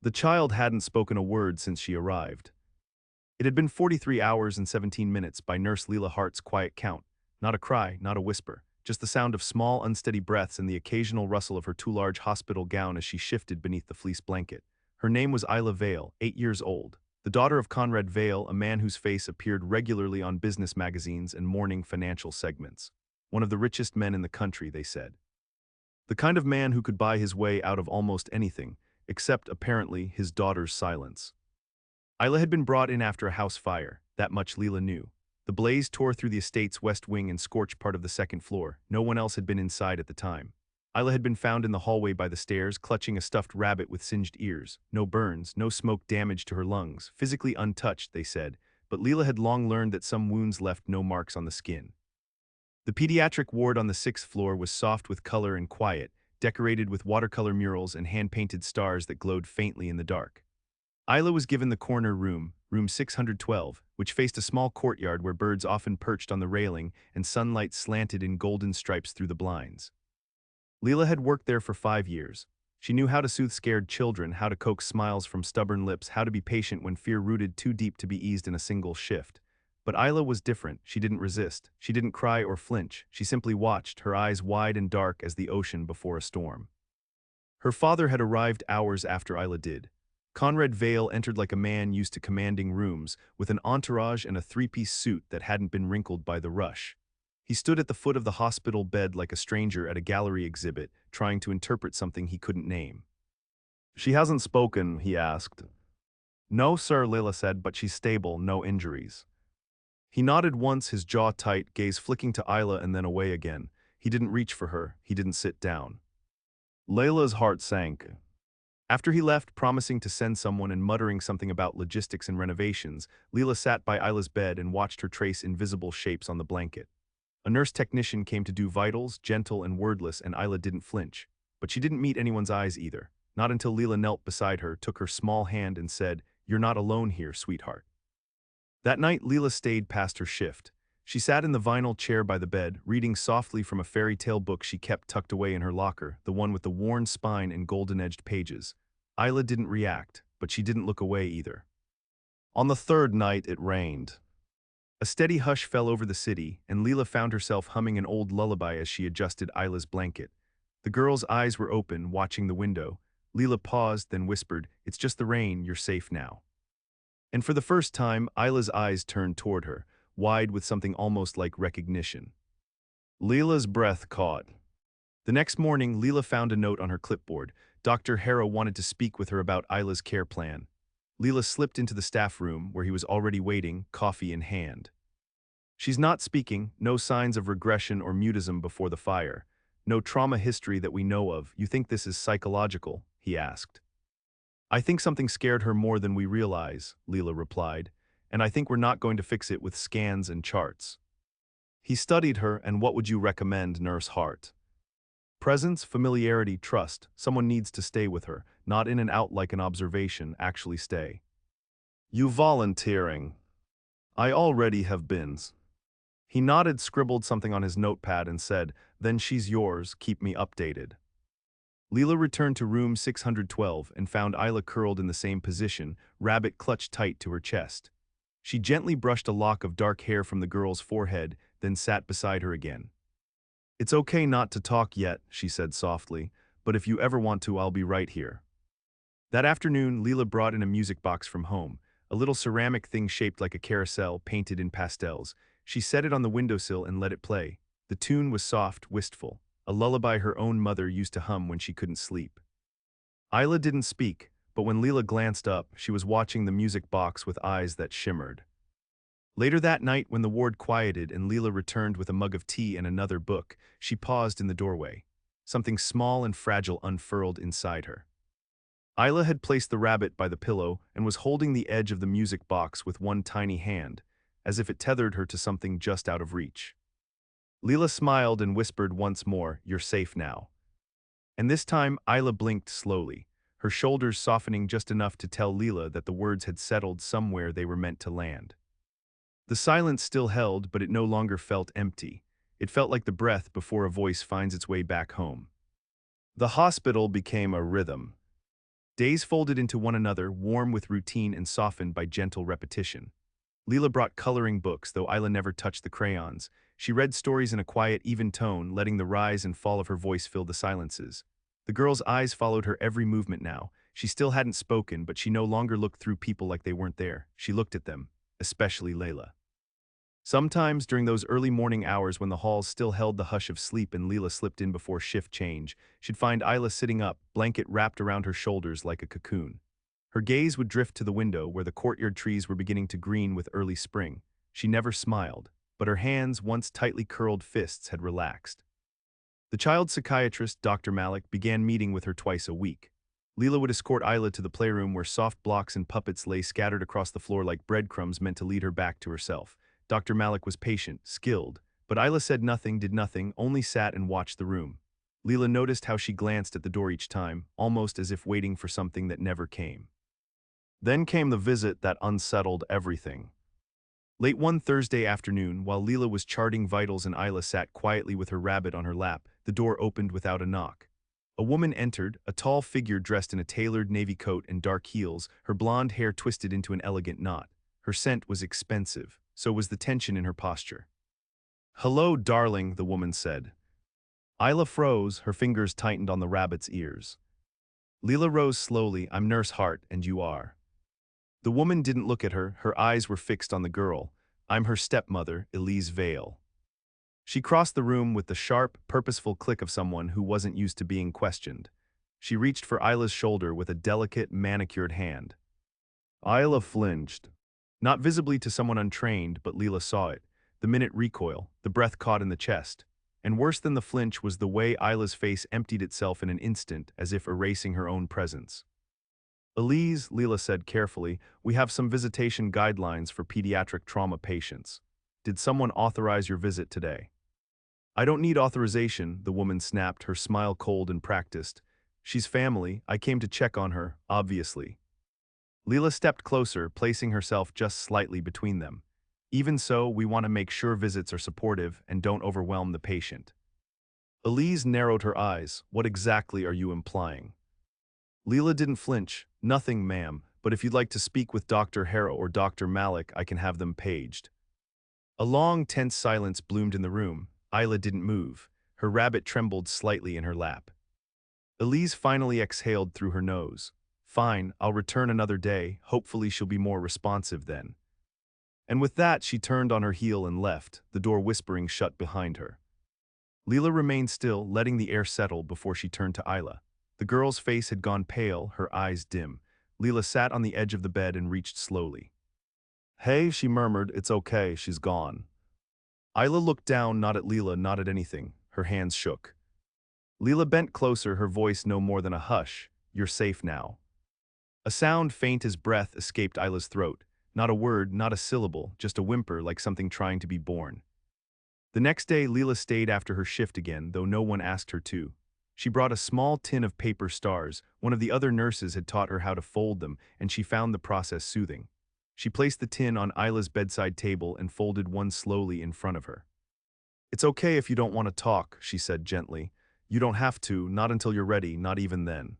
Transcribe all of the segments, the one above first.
The child hadn't spoken a word since she arrived. It had been 43 hours and 17 minutes by Nurse Leela Hart's quiet count. Not a cry, not a whisper, just the sound of small, unsteady breaths and the occasional rustle of her too large hospital gown as she shifted beneath the fleece blanket. Her name was Isla Vale, 8 years old, the daughter of Conrad Vale, a man whose face appeared regularly on business magazines and morning financial segments. One of the richest men in the country, they said. The kind of man who could buy his way out of almost anything, except, apparently, his daughter's silence. Isla had been brought in after a house fire, that much Leela knew. The blaze tore through the estate's west wing and scorched part of the second floor. No one else had been inside at the time. Isla had been found in the hallway by the stairs, clutching a stuffed rabbit with singed ears. No burns, no smoke damage to her lungs, physically untouched, they said, but Leela had long learned that some wounds left no marks on the skin. The pediatric ward on the sixth floor was soft with color and quiet, decorated with watercolor murals and hand-painted stars that glowed faintly in the dark. Isla was given the corner room, room 612, which faced a small courtyard where birds often perched on the railing and sunlight slanted in golden stripes through the blinds. Leela had worked there for 5 years. She knew how to soothe scared children, how to coax smiles from stubborn lips, how to be patient when fear rooted too deep to be eased in a single shift. But Isla was different. She didn't resist. She didn't cry or flinch. She simply watched, her eyes wide and dark as the ocean before a storm. Her father had arrived hours after Isla did. Conrad Vale entered like a man used to commanding rooms, with an entourage and a three-piece suit that hadn't been wrinkled by the rush. He stood at the foot of the hospital bed like a stranger at a gallery exhibit, trying to interpret something he couldn't name. "She hasn't spoken," he asked. "No, sir," Leila said, "but she's stable, no injuries." He nodded once, his jaw tight, gaze flicking to Isla and then away again. He didn't reach for her, he didn't sit down. Layla's heart sank. After he left, promising to send someone and muttering something about logistics and renovations, Leela sat by Isla's bed and watched her trace invisible shapes on the blanket. A nurse technician came to do vitals, gentle and wordless, and Isla didn't flinch. But she didn't meet anyone's eyes either. Not until Leela knelt beside her, took her small hand and said, "You're not alone here, sweetheart." That night, Leela stayed past her shift. She sat in the vinyl chair by the bed, reading softly from a fairy tale book she kept tucked away in her locker, the one with the worn spine and golden-edged pages. Isla didn't react, but she didn't look away either. On the third night, it rained. A steady hush fell over the city, and Leela found herself humming an old lullaby as she adjusted Isla's blanket. The girl's eyes were open, watching the window. Leela paused, then whispered, "It's just the rain, you're safe now." And for the first time, Isla's eyes turned toward her, wide with something almost like recognition. Leela's breath caught. The next morning, Leela found a note on her clipboard. Dr. Hara wanted to speak with her about Isla's care plan. Leela slipped into the staff room, where he was already waiting, coffee in hand. "She's not speaking, no signs of regression or mutism before the fire. No trauma history that we know of. You think this is psychological?" he asked. "I think something scared her more than we realize," Leela replied, "and I think we're not going to fix it with scans and charts." He studied her, and what would you recommend, Nurse Hart? Presence, familiarity, trust. Someone needs to stay with her, not in and out like an observation, actually stay. "You volunteering?" "I already have been." He nodded, scribbled something on his notepad and said, "Then she's yours, keep me updated." Leela returned to room 612 and found Isla curled in the same position, rabbit clutched tight to her chest. She gently brushed a lock of dark hair from the girl's forehead, then sat beside her again. "It's okay not to talk yet," she said softly, "but if you ever want to, I'll be right here." That afternoon, Leela brought in a music box from home, a little ceramic thing shaped like a carousel, painted in pastels. She set it on the windowsill and let it play. The tune was soft, wistful, a lullaby her own mother used to hum when she couldn't sleep. Isla didn't speak, but when Leela glanced up, she was watching the music box with eyes that shimmered. Later that night, when the ward quieted and Leela returned with a mug of tea and another book, she paused in the doorway. Something small and fragile unfurled inside her. Isla had placed the rabbit by the pillow and was holding the edge of the music box with one tiny hand, as if it tethered her to something just out of reach. Leela smiled and whispered once more, "You're safe now." And this time, Isla blinked slowly, her shoulders softening just enough to tell Leela that the words had settled somewhere they were meant to land. The silence still held, but it no longer felt empty. It felt like the breath before a voice finds its way back home. The hospital became a rhythm. Days folded into one another, warm with routine and softened by gentle repetition. Leela brought coloring books, though Isla never touched the crayons. She read stories in a quiet, even tone, letting the rise and fall of her voice fill the silences. The girl's eyes followed her every movement now. She still hadn't spoken, but she no longer looked through people like they weren't there. She looked at them, especially Layla. Sometimes, during those early morning hours when the halls still held the hush of sleep and Leela slipped in before shift change, she'd find Isla sitting up, blanket wrapped around her shoulders like a cocoon. Her gaze would drift to the window where the courtyard trees were beginning to green with early spring. She never smiled, but her hands, once tightly curled fists, had relaxed. The child psychiatrist, Dr. Malik, began meeting with her twice a week. Leela would escort Isla to the playroom where soft blocks and puppets lay scattered across the floor like breadcrumbs meant to lead her back to herself. Dr. Malik was patient, skilled, but Isla said nothing, did nothing, only sat and watched the room. Leela noticed how she glanced at the door each time, almost as if waiting for something that never came. Then came the visit that unsettled everything. Late one Thursday afternoon, while Leela was charting vitals and Isla sat quietly with her rabbit on her lap, the door opened without a knock. A woman entered, a tall figure dressed in a tailored navy coat and dark heels, her blonde hair twisted into an elegant knot. Her scent was expensive, so was the tension in her posture. "Hello, darling," the woman said. Isla froze, her fingers tightened on the rabbit's ears. Leela rose slowly. "I'm Nurse Hart, and you are?" The woman didn't look at her, her eyes were fixed on the girl. "I'm her stepmother, Elise Vale." She crossed the room with the sharp, purposeful click of someone who wasn't used to being questioned. She reached for Isla's shoulder with a delicate, manicured hand. Isla flinched. Not visibly to someone untrained, but Leela saw it. The minute recoil, the breath caught in the chest. And worse than the flinch was the way Isla's face emptied itself in an instant, as if erasing her own presence. "Elise," Leela said carefully, "we have some visitation guidelines for pediatric trauma patients. Did someone authorize your visit today?" "I don't need authorization," the woman snapped, her smile cold and practiced. "She's family. I came to check on her, obviously." Leela stepped closer, placing herself just slightly between them. "Even so, we want to make sure visits are supportive and don't overwhelm the patient." Elise narrowed her eyes. "What exactly are you implying?" Leela didn't flinch. "Nothing, ma'am, but if you'd like to speak with Dr. Hara or Dr. Malik, I can have them paged." A long, tense silence bloomed in the room. Isla didn't move. Her rabbit trembled slightly in her lap. Elise finally exhaled through her nose. "Fine, I'll return another day. Hopefully she'll be more responsive then." And with that, she turned on her heel and left, the door whispering shut behind her. Leela remained still, letting the air settle before she turned to Isla. The girl's face had gone pale, her eyes dim. Leela sat on the edge of the bed and reached slowly. "Hey," she murmured, "it's okay, she's gone." Isla looked down, not at Leela, not at anything. Her hands shook. Leela bent closer, her voice no more than a hush. "You're safe now." A sound faint as breath escaped Isla's throat. Not a word, not a syllable, just a whimper like something trying to be born. The next day, Leela stayed after her shift again, though no one asked her to. She brought a small tin of paper stars. One of the other nurses had taught her how to fold them, and she found the process soothing. She placed the tin on Isla's bedside table and folded one slowly in front of her. "It's okay if you don't want to talk," she said gently. "You don't have to, not until you're ready, not even then."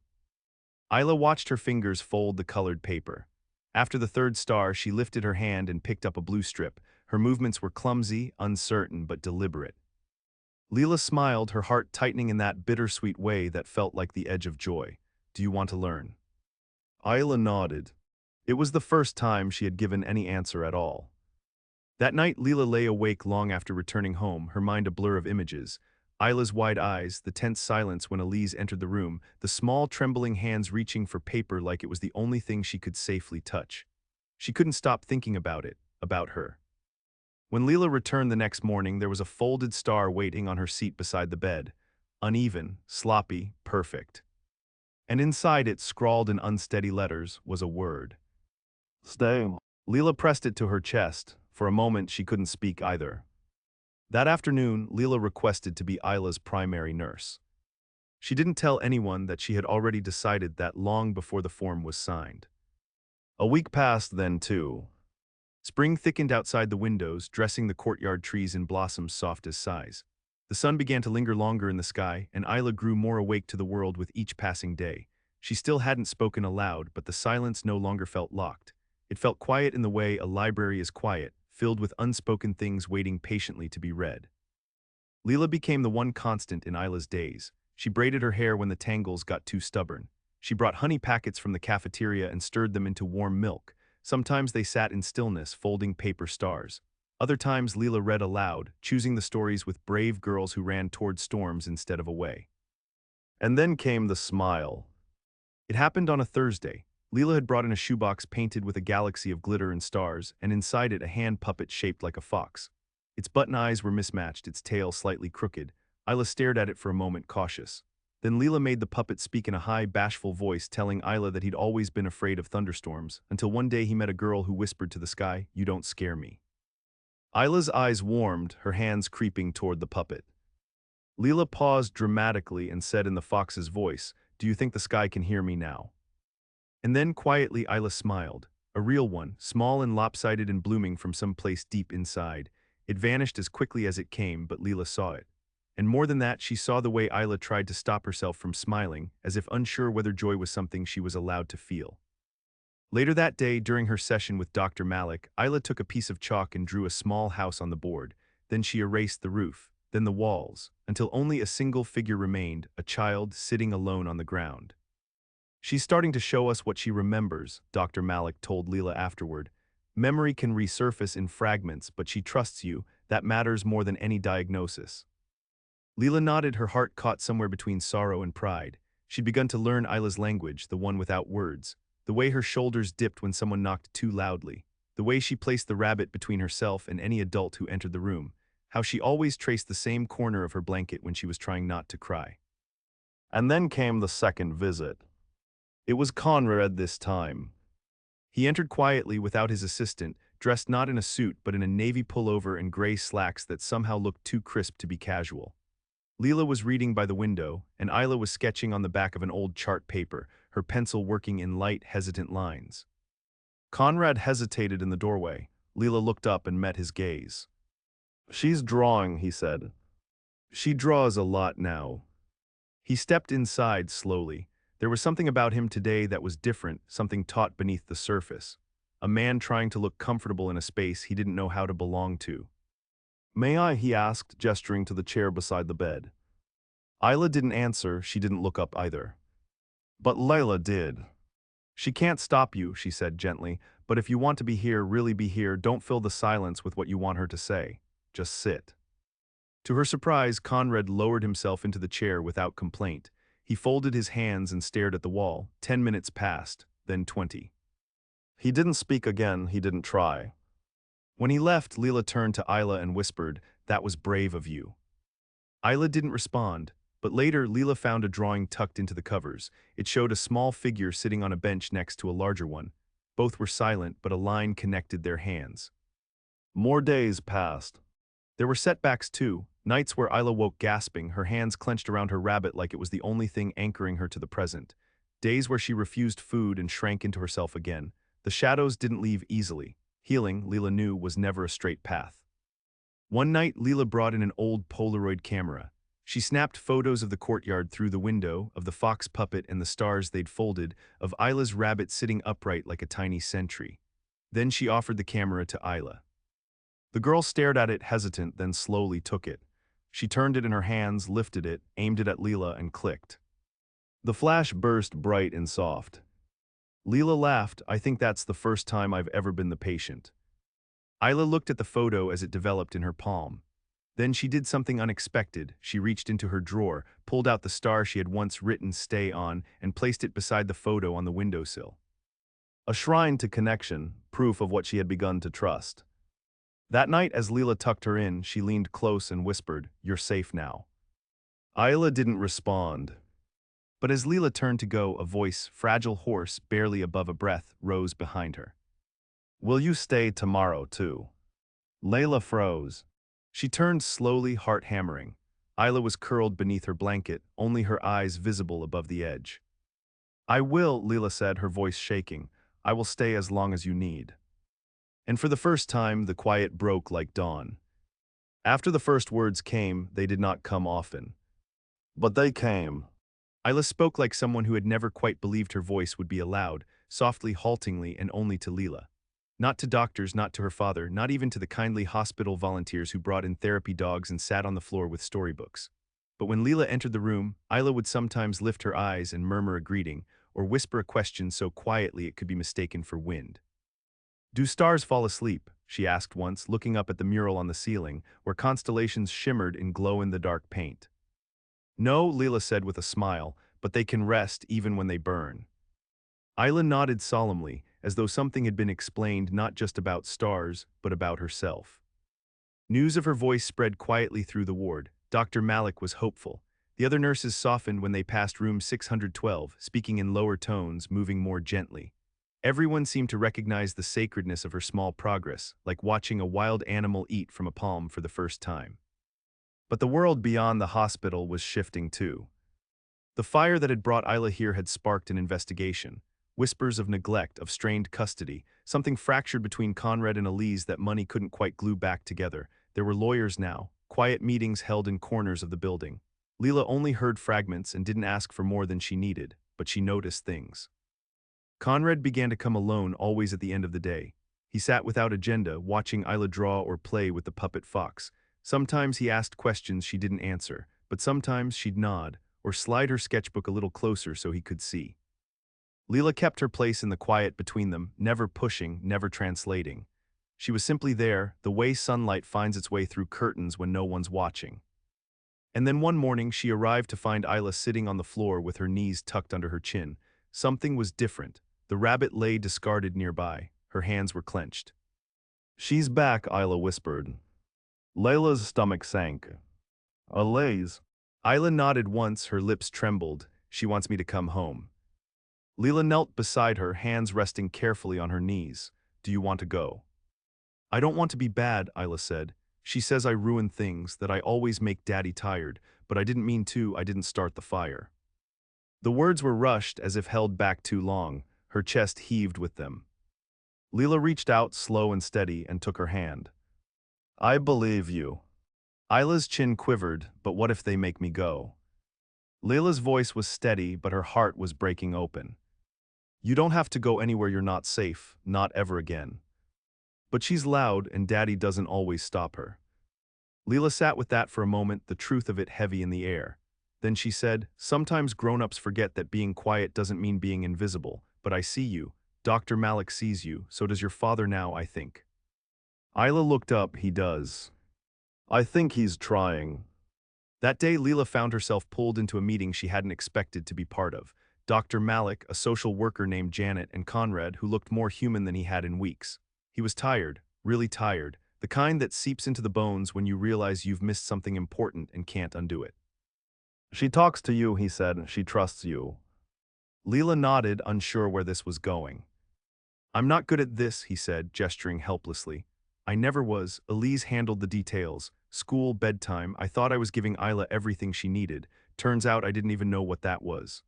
Isla watched her fingers fold the colored paper. After the third star, she lifted her hand and picked up a blue strip. Her movements were clumsy, uncertain, but deliberate. Leela smiled, her heart tightening in that bittersweet way that felt like the edge of joy. "Do you want to learn?" Isla nodded. It was the first time she had given any answer at all. That night, Leela lay awake long after returning home, her mind a blur of images. Isla's wide eyes, the tense silence when Elise entered the room, the small trembling hands reaching for paper like it was the only thing she could safely touch. She couldn't stop thinking about it, about her. When Leela returned the next morning, there was a folded star waiting on her seat beside the bed. Uneven, sloppy, perfect. And inside it, scrawled in unsteady letters, was a word. "Stay." Leela pressed it to her chest. For a moment, she couldn't speak either. That afternoon, Leela requested to be Isla's primary nurse. She didn't tell anyone that she had already decided that long before the form was signed. A week passed then, too. Spring thickened outside the windows, dressing the courtyard trees in blossoms soft as sighs. The sun began to linger longer in the sky, and Isla grew more awake to the world with each passing day. She still hadn't spoken aloud, but the silence no longer felt locked. It felt quiet in the way a library is quiet, filled with unspoken things waiting patiently to be read. Leela became the one constant in Isla's days. She braided her hair when the tangles got too stubborn. She brought honey packets from the cafeteria and stirred them into warm milk. Sometimes they sat in stillness, folding paper stars. Other times Leela read aloud, choosing the stories with brave girls who ran toward storms instead of away. And then came the smile. It happened on a Thursday. Leela had brought in a shoebox painted with a galaxy of glitter and stars, and inside it a hand puppet shaped like a fox. Its button eyes were mismatched, its tail slightly crooked. Isla stared at it for a moment, cautious. Then Leela made the puppet speak in a high, bashful voice, telling Isla that he'd always been afraid of thunderstorms, until one day he met a girl who whispered to the sky, "You don't scare me." Isla's eyes warmed, her hands creeping toward the puppet. Leela paused dramatically and said in the fox's voice, "Do you think the sky can hear me now?" And then quietly Isla smiled, a real one, small and lopsided and blooming from some place deep inside. It vanished as quickly as it came, but Leela saw it. And more than that, she saw the way Isla tried to stop herself from smiling, as if unsure whether joy was something she was allowed to feel. Later that day, during her session with Dr. Malik, Isla took a piece of chalk and drew a small house on the board. Then she erased the roof, then the walls, until only a single figure remained, a child sitting alone on the ground. "She's starting to show us what she remembers," Dr. Malik told Leela afterward. "Memory can resurface in fragments, but she trusts you. That matters more than any diagnosis." Leela nodded, her heart caught somewhere between sorrow and pride. She'd begun to learn Isla's language, the one without words. The way her shoulders dipped when someone knocked too loudly. The way she placed the rabbit between herself and any adult who entered the room. How she always traced the same corner of her blanket when she was trying not to cry. And then came the second visit. It was Conrad this time. He entered quietly without his assistant, dressed not in a suit but in a navy pullover and gray slacks that somehow looked too crisp to be casual. Leela was reading by the window, and Isla was sketching on the back of an old chart paper, her pencil working in light, hesitant lines. Conrad hesitated in the doorway. Leela looked up and met his gaze. "She's drawing," he said. "She draws a lot now." He stepped inside slowly. There was something about him today that was different, something taut beneath the surface. A man trying to look comfortable in a space he didn't know how to belong to. "May I?" he asked, gesturing to the chair beside the bed. Isla didn't answer, she didn't look up either. But Layla did. "She can't stop you," she said gently, "but if you want to be here, really be here, don't fill the silence with what you want her to say. Just sit." To her surprise, Conrad lowered himself into the chair without complaint. He folded his hands and stared at the wall. 10 minutes passed, then 20. He didn't speak again, he didn't try. When he left, Leela turned to Isla and whispered, "That was brave of you." Isla didn't respond, but later Leela found a drawing tucked into the covers. It showed a small figure sitting on a bench next to a larger one. Both were silent, but a line connected their hands. More days passed. There were setbacks too, nights where Isla woke gasping, her hands clenched around her rabbit like it was the only thing anchoring her to the present. Days where she refused food and shrank into herself again. The shadows didn't leave easily. Healing, Leela knew, was never a straight path. One night, Leela brought in an old Polaroid camera. She snapped photos of the courtyard through the window, of the fox puppet and the stars they'd folded, of Isla's rabbit sitting upright like a tiny sentry. Then she offered the camera to Isla. The girl stared at it hesitant, then slowly took it. She turned it in her hands, lifted it, aimed it at Leela, and clicked. The flash burst bright and soft. Leela laughed. "I think that's the first time I've ever been the patient." Isla looked at the photo as it developed in her palm. Then she did something unexpected. She reached into her drawer, pulled out the star she had once written "Stay" on, and placed it beside the photo on the windowsill. A shrine to connection, proof of what she had begun to trust. That night, as Leela tucked her in, she leaned close and whispered, "You're safe now." Isla didn't respond. But as Leela turned to go, a voice, fragile, hoarse, barely above a breath, rose behind her. "Will you stay tomorrow, too?" Layla froze. She turned slowly, heart hammering. Isla was curled beneath her blanket, only her eyes visible above the edge. "I will," Leela said, her voice shaking. "I will stay as long as you need." And for the first time, the quiet broke like dawn. After the first words came, they did not come often. But they came. Isla spoke like someone who had never quite believed her voice would be allowed, softly, haltingly, and only to Leela. Not to doctors, not to her father, not even to the kindly hospital volunteers who brought in therapy dogs and sat on the floor with storybooks. But when Leela entered the room, Isla would sometimes lift her eyes and murmur a greeting, or whisper a question so quietly it could be mistaken for wind. "Do stars fall asleep?" she asked once, looking up at the mural on the ceiling, where constellations shimmered in glow-in-the-dark paint. "No," Leela said with a smile, "but they can rest even when they burn." Isla nodded solemnly, as though something had been explained not just about stars, but about herself. News of her voice spread quietly through the ward. Dr. Malik was hopeful. The other nurses softened when they passed room 612, speaking in lower tones, moving more gently. Everyone seemed to recognize the sacredness of her small progress, like watching a wild animal eat from a palm for the first time. But the world beyond the hospital was shifting too. The fire that had brought Isla here had sparked an investigation. Whispers of neglect, of strained custody, something fractured between Conrad and Elise that money couldn't quite glue back together. There were lawyers now, quiet meetings held in corners of the building. Leela only heard fragments and didn't ask for more than she needed, but she noticed things. Conrad began to come alone, always at the end of the day. He sat without agenda, watching Isla draw or play with the puppet fox. Sometimes he asked questions she didn't answer, but sometimes she'd nod, or slide her sketchbook a little closer so he could see. Leela kept her place in the quiet between them, never pushing, never translating. She was simply there, the way sunlight finds its way through curtains when no one's watching. And then one morning she arrived to find Isla sitting on the floor with her knees tucked under her chin. Something was different. The rabbit lay discarded nearby. Her hands were clenched. "She's back," Isla whispered. Layla's stomach sank. "Alays." Isla nodded once, her lips trembled. "She wants me to come home." Leela knelt beside her, hands resting carefully on her knees. "Do you want to go?" "I don't want to be bad," Isla said. "She says I ruin things, that I always make Daddy tired, but I didn't mean to, I didn't start the fire." The words were rushed, as if held back too long. Her chest heaved with them. Leela reached out, slow and steady, and took her hand. "I believe you." Isla's chin quivered, "But what if they make me go?" Leela's voice was steady, but her heart was breaking open. "You don't have to go anywhere you're not safe, not ever again." But she's loud, and Daddy doesn't always stop her. Leela sat with that for a moment, the truth of it heavy in the air. Then she said, "Sometimes grown-ups forget that being quiet doesn't mean being invisible, but I see you. Dr. Malik sees you, so does your father now, I think." Isla looked up. "He does. I think he's trying." That day, Leela found herself pulled into a meeting she hadn't expected to be part of. Dr. Malik, a social worker named Janet, and Conrad, who looked more human than he had in weeks. He was tired, really tired, the kind that seeps into the bones when you realize you've missed something important and can't undo it. "She talks to you," he said. "She trusts you." Leela nodded, unsure where this was going. "I'm not good at this," he said, gesturing helplessly. "I never was. Elise handled the details. School, bedtime. I thought I was giving Isla everything she needed. Turns out I didn't even know what that was."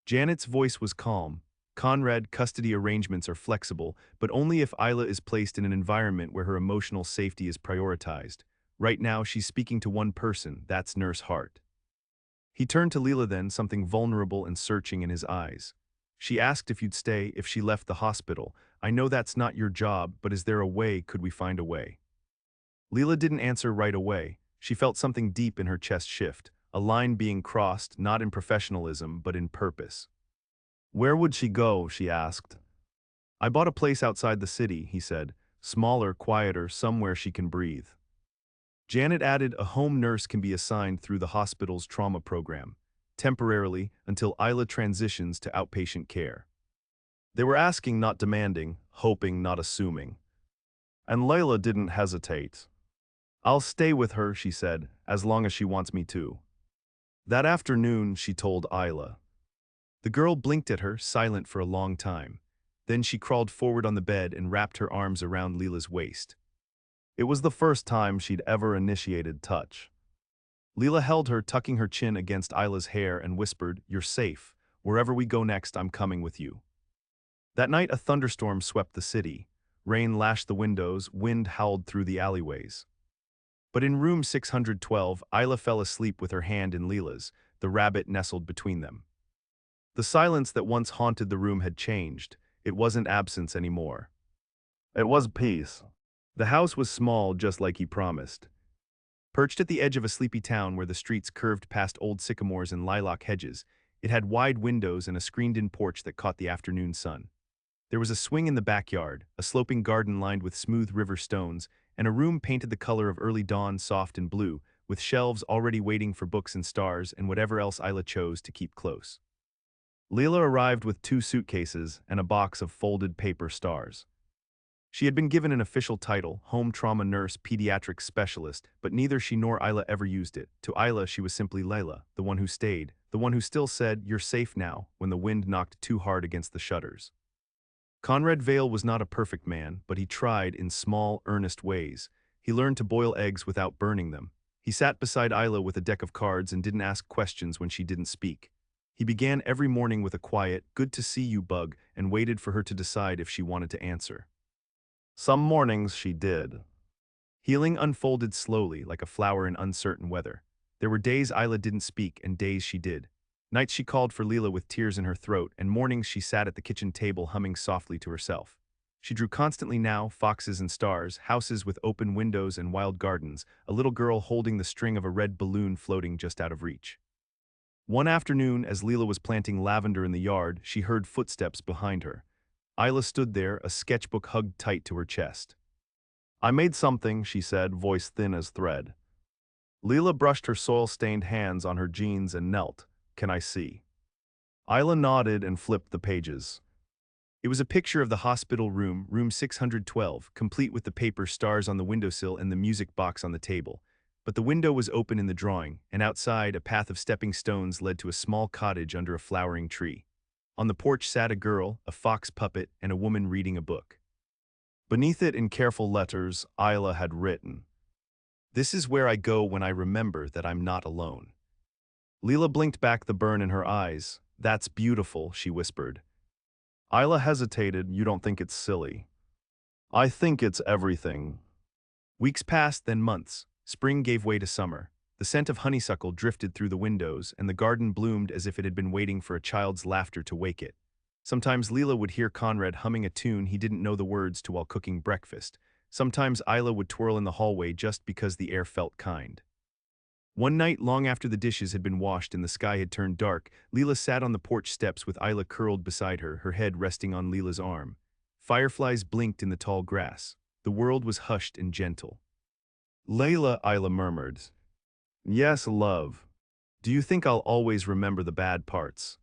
Janet's voice was calm. "Conrad, custody arrangements are flexible, but only if Isla is placed in an environment where her emotional safety is prioritized. Right now, she's speaking to one person, that's Nurse Hart." He turned to Leela then, something vulnerable and searching in his eyes. "She asked if you'd stay, if she left the hospital. I know that's not your job, but is there a way, could we find a way?" Leela didn't answer right away. She felt something deep in her chest shift, a line being crossed, not in professionalism, but in purpose. "Where would she go?" she asked. "I bought a place outside the city," he said. "Smaller, quieter, somewhere she can breathe." Janet added, "A home nurse can be assigned through the hospital's trauma program, temporarily, until Isla transitions to outpatient care." They were asking, not demanding, hoping, not assuming. And Layla didn't hesitate. "I'll stay with her," she said, "as long as she wants me to." That afternoon, she told Isla. The girl blinked at her, silent for a long time. Then she crawled forward on the bed and wrapped her arms around Leela's waist. It was the first time she'd ever initiated touch. Leela held her, tucking her chin against Isla's hair, and whispered, "You're safe. Wherever we go next, I'm coming with you." That night, a thunderstorm swept the city. Rain lashed the windows, wind howled through the alleyways. But in room 612, Isla fell asleep with her hand in Leela's. the rabbit nestled between them. The silence that once haunted the room had changed. It wasn't absence anymore. It was peace. The house was small, just like he promised. Perched at the edge of a sleepy town where the streets curved past old sycamores and lilac hedges, it had wide windows and a screened-in porch that caught the afternoon sun. There was a swing in the backyard, a sloping garden lined with smooth river stones, and a room painted the color of early dawn, soft and blue, with shelves already waiting for books and stars and whatever else Isla chose to keep close. Leela arrived with 2 suitcases and a box of folded paper stars. She had been given an official title, Home Trauma Nurse Pediatric Specialist, but neither she nor Isla ever used it. To Isla, she was simply Layla, the one who stayed, the one who still said, "You're safe now," when the wind knocked too hard against the shutters. Conrad Vale was not a perfect man, but he tried in small, earnest ways. He learned to boil eggs without burning them. He sat beside Isla with a deck of cards and didn't ask questions when she didn't speak. He began every morning with a quiet, "Good to see you," bug, and waited for her to decide if she wanted to answer. Some mornings she did. Healing unfolded slowly, like a flower in uncertain weather. There were days Isla didn't speak and days she did. Nights she called for Leela with tears in her throat, and mornings she sat at the kitchen table humming softly to herself. She drew constantly now, foxes and stars, houses with open windows and wild gardens, a little girl holding the string of a red balloon floating just out of reach. One afternoon, as Leela was planting lavender in the yard, she heard footsteps behind her. Isla stood there, a sketchbook hugged tight to her chest. "I made something," she said, voice thin as thread. Leela brushed her soil-stained hands on her jeans and knelt. "Can I see?" Isla nodded and flipped the pages. It was a picture of the hospital room, room 612, complete with the paper stars on the windowsill and the music box on the table. But the window was open in the drawing, and outside, a path of stepping stones led to a small cottage under a flowering tree. On the porch sat a girl, a fox puppet, and a woman reading a book. Beneath it, in careful letters, Isla had written, "This is where I go when I remember that I'm not alone." Leela blinked back the burn in her eyes. "That's beautiful," she whispered. Isla hesitated. "You don't think it's silly?" "I think it's everything." Weeks passed, then months. Spring gave way to summer. The scent of honeysuckle drifted through the windows, and the garden bloomed as if it had been waiting for a child's laughter to wake it. Sometimes Leela would hear Conrad humming a tune he didn't know the words to while cooking breakfast. Sometimes Isla would twirl in the hallway just because the air felt kind. One night, long after the dishes had been washed and the sky had turned dark, Leela sat on the porch steps with Isla curled beside her, her head resting on Leela's arm. Fireflies blinked in the tall grass. The world was hushed and gentle. "Layla," Isla murmured. "Yes, love. Do you think I'll always remember the bad parts?"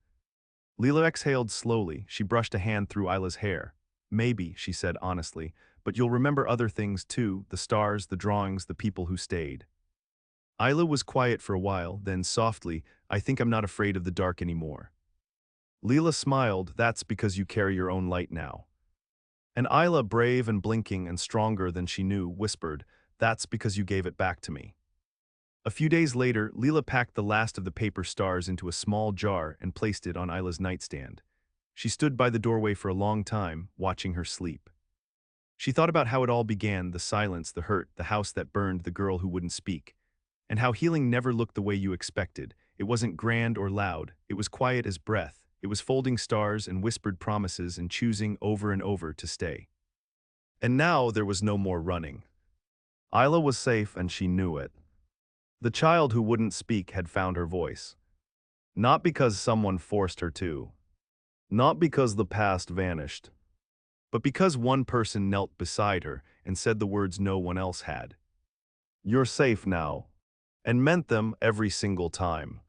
Leela exhaled slowly. She brushed a hand through Isla's hair. "Maybe," she said honestly, "but you'll remember other things too, the stars, the drawings, the people who stayed." Isla was quiet for a while, then softly, "I think I'm not afraid of the dark anymore." Leela smiled. "That's because you carry your own light now." And Isla, brave and blinking and stronger than she knew, whispered, "That's because you gave it back to me." A few days later, Leela packed the last of the paper stars into a small jar and placed it on Isla's nightstand. She stood by the doorway for a long time, watching her sleep. She thought about how it all began, the silence, the hurt, the house that burned, the girl who wouldn't speak. And how healing never looked the way you expected. It wasn't grand or loud. It was quiet as breath. It was folding stars and whispered promises and choosing over and over to stay. And now there was no more running. Isla was safe and she knew it. The child who wouldn't speak had found her voice. Not because someone forced her to. Not because the past vanished. But because one person knelt beside her and said the words no one else had. "You're safe now." And meant them every single time.